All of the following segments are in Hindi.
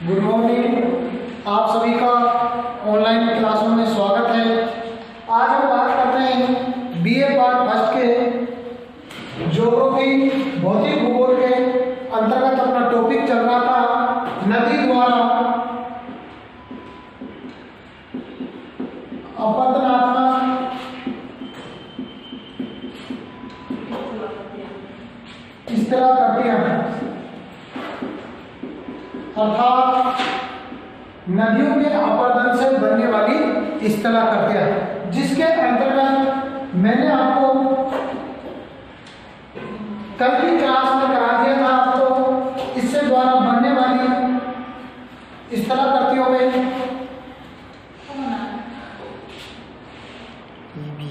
Good morning. आप सभी का ऑनलाइन क्लासों में स्वागत है। आज हम बात करते हैं बीए पार्ट फर्स्ट के ज्योग्राफी भौतिक भूगोल के अंतर्गत अपना टॉपिक चल रहा था नदी द्वारा अपरदनात्मक इस तरह करती हैं, अर्थात नदियों के अपरदन से बनने वाली स्थला करतियां, जिसके अंतर्गत मैंने आपको कल की क्लास में करा दिया था। आपको इससे द्वारा बनने वाली स्थला करतियों में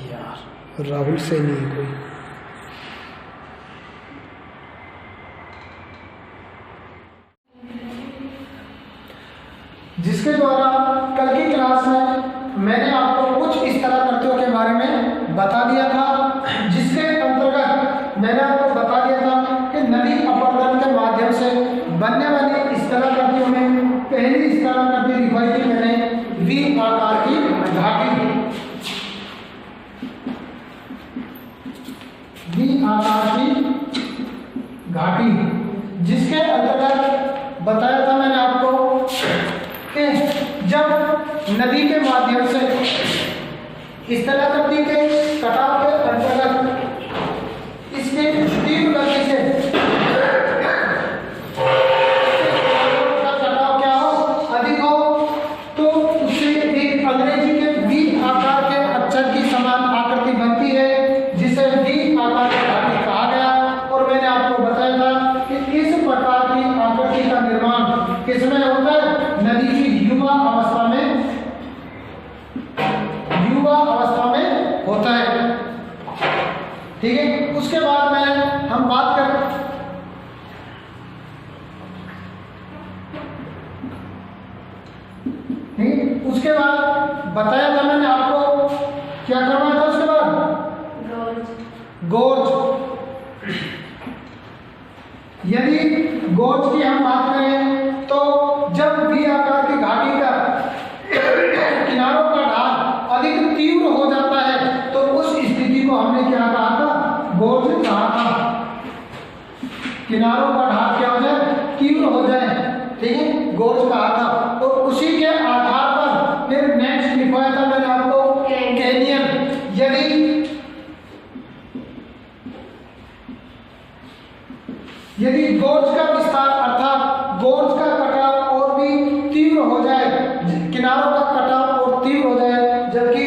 यार राहुल से नहीं कोई जिसके द्वारा कल की क्लास में मैंने आपको कुछ इस तरह करतियों के बारे में बता दिया था, जिसके अंतर्गत मैंने आपको बता दिया था कि नदी अपरदन के माध्यम से बनने वाली इस तरह करतियों में पहली इस तरह करती लिखवाई थी मैंने वी आकार की घाटी, वी आकार की घाटी, जिसके अंतर्गत बताया था मैंने आपको कि जब नदी के माध्यम से इस तरह करती के कटाव के अंतर्गत इसके तीव्र गति से कटाव क्या हो अधिक हो तो उससे एक अंग्रेजी के वी आकार के अक्षर की समान आकृति बनती है, जिसे वी आकार की घाटी कहा गया। और मैंने आपको बताया था कि इस प्रकार की आकृति का निर्माण किसमें होता है? नदी की युवा अवस्था में होता है। ठीक है, उसके बाद में हम बात कर उसके बाद बताया था मैंने आपको क्या करना था। उसके बाद गोर्ज, यदि गोर्ज की हम बात करें तो जब वी आकार की घाटी का किनारों का ढाल अधिक तीव्र हो जाता है तो उस स्थिति को हमने क्या कहा था? गोर्ज कहा था। किनारों का ढाल क्या हो जाए? तीव्र हो जाए, ठीक है, गोर्ज कहा था। तो उसी के आधार पर फिर नेक्स्ट लिखवाया था मैंने आपको कैनियन। यदि गोर्ज का विस्तार अर्थात गोर्ज का कटाव और भी तीव्र हो जाए, किनारों का कटाव और तीव्र हो जाए, जबकि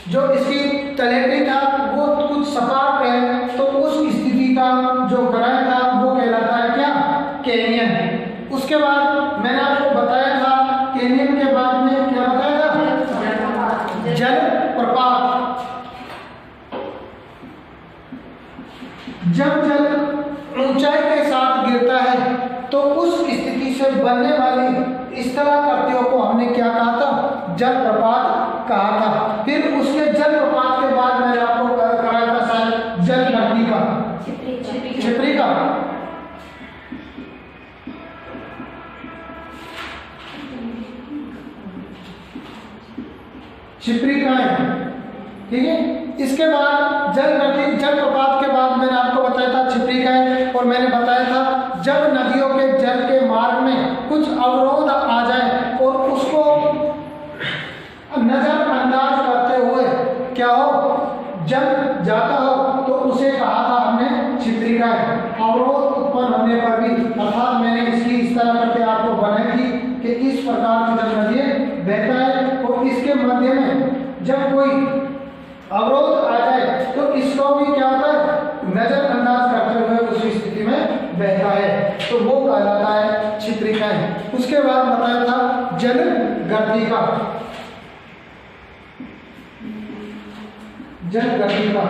जो इसकी तलहटी था वो कुछ सपाट है, तो उस स्थिति का जो ग्रह था वो कहलाता है क्या? कैनियन। उसके बाद मैंने आपको बताया था कैनियन के बाद में क्या बताया था? जलप्रपात। जब जल ऊंचाई के साथ गिरता है तो उस स्थिति से बनने वाली इस तरह करतियों को हमने क्या कहा था? जलप्रपात कहा था। फिर उसके जलप्रपात के बाद मैंने आपको कराया था शायद जलघटी का, छिपरी का, छिपरी का है, ठीक है। इसके बाद जलघटी जलप्रपात के बाद मैंने आपको बताया था छिपरी का है। और मैंने बताया था जब नदियों के जल के मार्ग में कुछ अवरोध आ जाए और उसको नजरअंदाज करते हुए क्या हो, जल जाता हो, तो उसे कहा था हमने छिपरी का है। अवरोध उत्पन्न होने पर भी, अर्थात मैंने इसकी इस तरह करके आपको बनाई थी कि इस प्रकार की जब नदी बहता है और इसके मध्य में जब कोई अवरोध आ जाए तो इसको भी क्या होता है? नजरअंदाज करते हुए उसी स्थिति में बहता है, तो वो कहलाता है छिपरी का है। उसके बाद बताया था जलघटी का, जलघटी का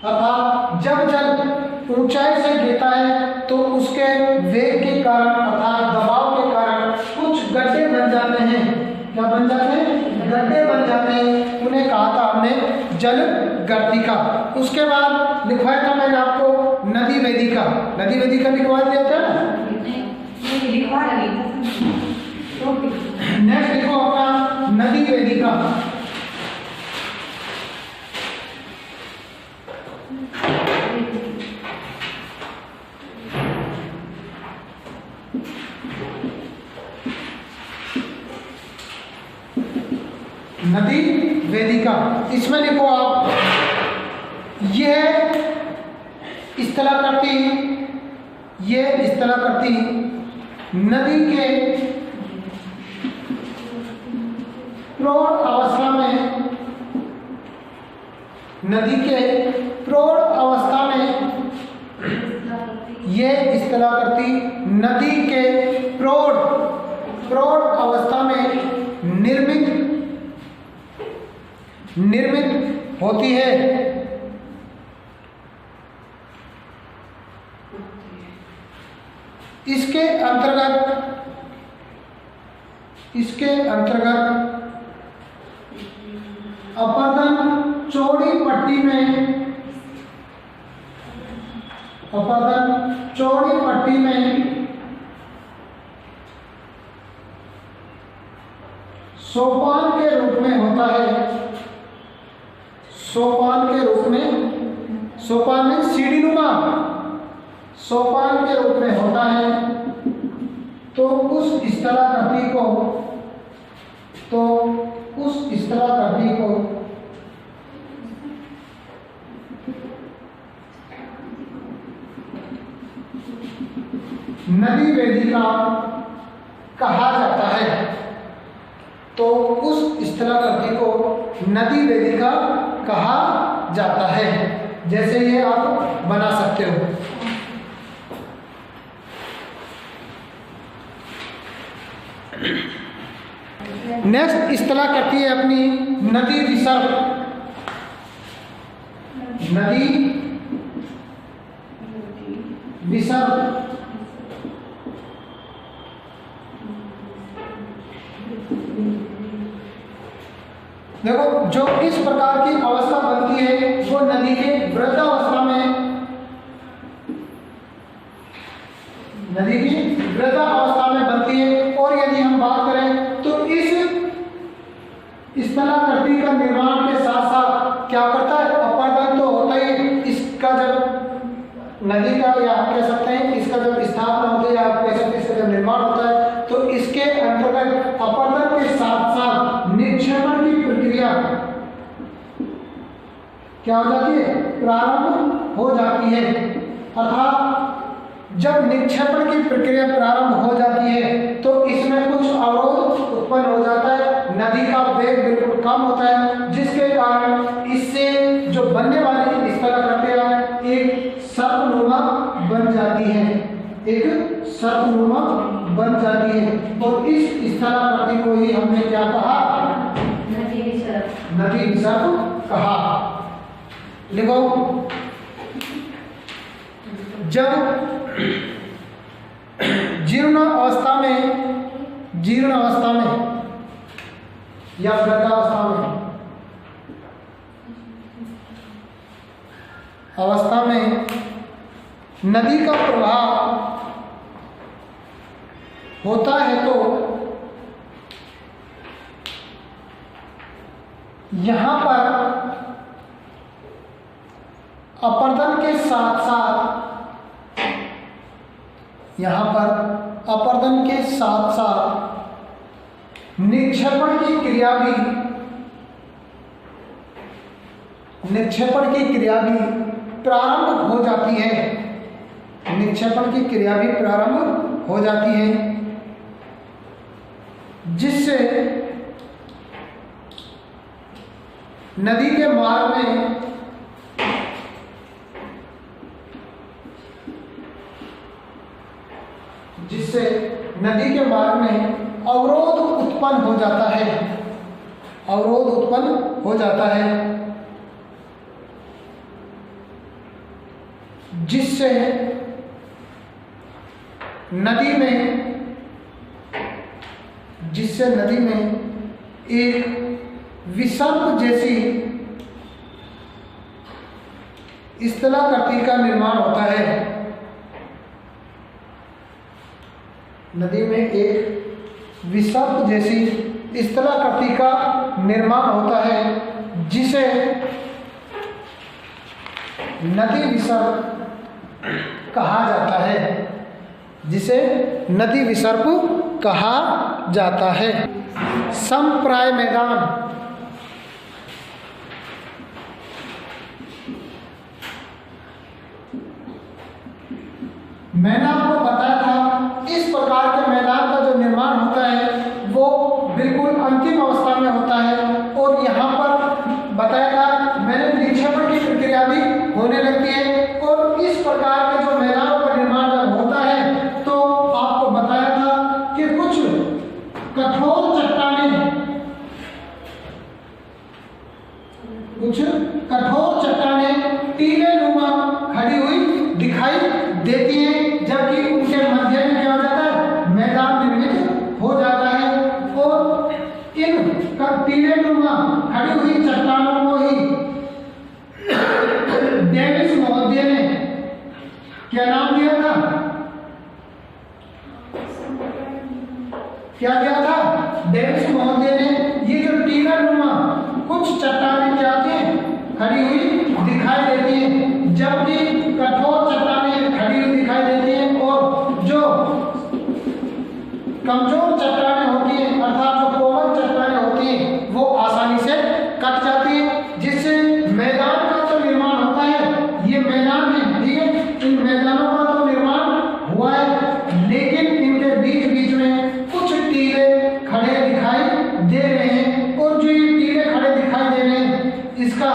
अर्थात जब जल ऊंचाई से गिरता है तो उसके वेग के कारण अर्थात दबाव के कारण कुछ गड्ढे बन जाते हैं। क्या बन जाते हैं? गड्ढे बन जाते हैं उन्हें कहा था हमने जल गर्तिका। उसके बाद लिखवाया था मैंने आपको नदी वेदिका। नदी वेदिका लिखवा दिया था ना। नेक्स्ट लिखो अपना नदी वेदिका। नदी वेदिका, इसमें लिखो आप, यह स्थला करती, यह स्थला करती नदी के प्रौढ़ अवस्था में, नदी के प्रौढ़ अवस्था में, यह स्थला करती नदी के प्रौढ़ अवस्था में निर्मित होती है। इसके अंतर्गत अपर्दन चौड़ी पट्टी में सोपान के रूप में होता है। सोपान में सीढ़ीनुमा सोपान के रूप में होता है। तो उस स्थलाकृति को नदी वेदिका कहा जाता है। तो उस स्थलाकृति को नदी वेदिका कहा जाता है। जैसे ये आप बना सकते हो। नेक्स्ट स्थलाकृति है अपनी नदी विसर्ग। नदी विसर्ग देखो, जो इस प्रकार की अवस्था बनती है वो नदी के वृद्धावस्था में, नदी की वृद्धावस्था में बनती है। और यदि हम बात करें तो इस स्थलाकृति का निर्माण के साथ साथ क्या करता है, अपर्दन तो होता ही। इसका जब नदी का, या आप कह सकते हैं इसका जब स्थापना होती है, या आप कह सकते हैं इसका जब निर्माण होता है, तो इसके अंतर्गत अपर्दन के साथ साथ निक्षेपण की प्रक्रिया क्या हो जाती है, प्रारंभ हो जाती है। अर्थात जब निक्षेपण की प्रक्रिया प्रारंभ हो जाती है तो इसमें कुछ अवरोध उत्पन्न हो जाता है। नदी का वेग बिल्कुल कम होता है, जिसके कारण इससे जो बनने वाली स्थलाकृतियां एक सर्पनुमा बन जाती है, एक सर्पनुमा बन जाती है। और इस स्थलाकृति को ही हमने क्या कहा, नदी विसर्ग कहा। लिखो, जब जीर्ण अवस्था में या वृद्धावस्था में नदी का प्रवाह होता है तो यहां पर अपर्दन के साथ साथ निक्षेपण की क्रिया भी प्रारंभ हो जाती है। निक्षेपण की क्रिया भी प्रारंभ हो जाती है, जिससे नदी के मार्ग में अवरोध उत्पन्न हो जाता है, जिससे नदी में एक विसर्प जैसी स्थलाकृति का निर्माण होता है। नदी में एक विसर्प जैसी स्थलाकृति का निर्माण होता है जिसे नदी विसर्प कहा जाता है, जिसे नदी विसर्प कहा जाता है। समप्राय मैदान, मैंने आपको बताया था इस प्रकार के मैदान का जो निर्माण होता है वो बिल्कुल अंतिम अवस्था में होता है और यहाँ पर बताया था मैंने निक्षेपण की प्रक्रिया भी होने लगती है। और इस प्रकार के जो मैदानों का निर्माण जब होता है तो आपको बताया था कि कुछ कठोर चट्टानें टीले नुमा खड़ी हुई दिखाई देती हैं, जबकि उनके मध्य में क्या हो जाता है, मैदान निर्मित हो जाता है। और इन टीले नुमा खड़ी हुई चट्टानों को ही डेविस महोदय ने क्या नाम दिया था, क्या दिया था? डेविस महोदय ने ये जो टीला नुमा कुछ चट्टानें क्या थी खड़ी हुई दिखाई देती हैं, जबकि कठोर चट्टानें खड़ी हुई दिखाई देती हैं और जो कमजोर चट्टानें होती हैं अर्थात जो कोमल चट्टानें होती हैं वो आसानी से कट जाती हैं, जिससे मैदान का जो निर्माण होता है ये मैदान है, ठीक है। इन मैदानों का तो निर्माण हुआ है लेकिन इनके बीच बीच में कुछ टीले खड़े दिखाई दे रहे हैं और जो ये टीले खड़े दिखाई दे रहे हैं इसका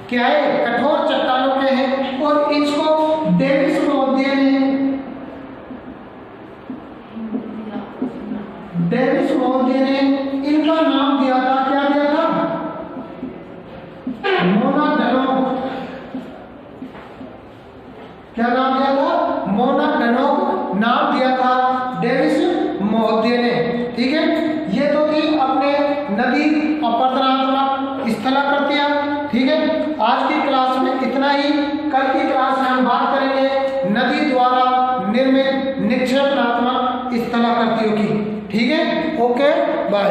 क्या है, कठोर चट्टानों के हैं और इसको डेविस महोदय ने इनका नाम दिया था, क्या दिया था? मोनाडनोक। क्या नाम दिया था? मोनाडनोक नाम दिया था डेविस महोदय ने, ठीक है। ये तो थी अपने नदी अपरदनात्मक स्थलाकृतियां, ठीक है। आज की क्लास में इतना ही। कल की क्लास में हम बात करेंगे नदी द्वारा निर्मित निक्षेपणात्मक स्थलाकृतियों की, ठीक है। Okay, bye.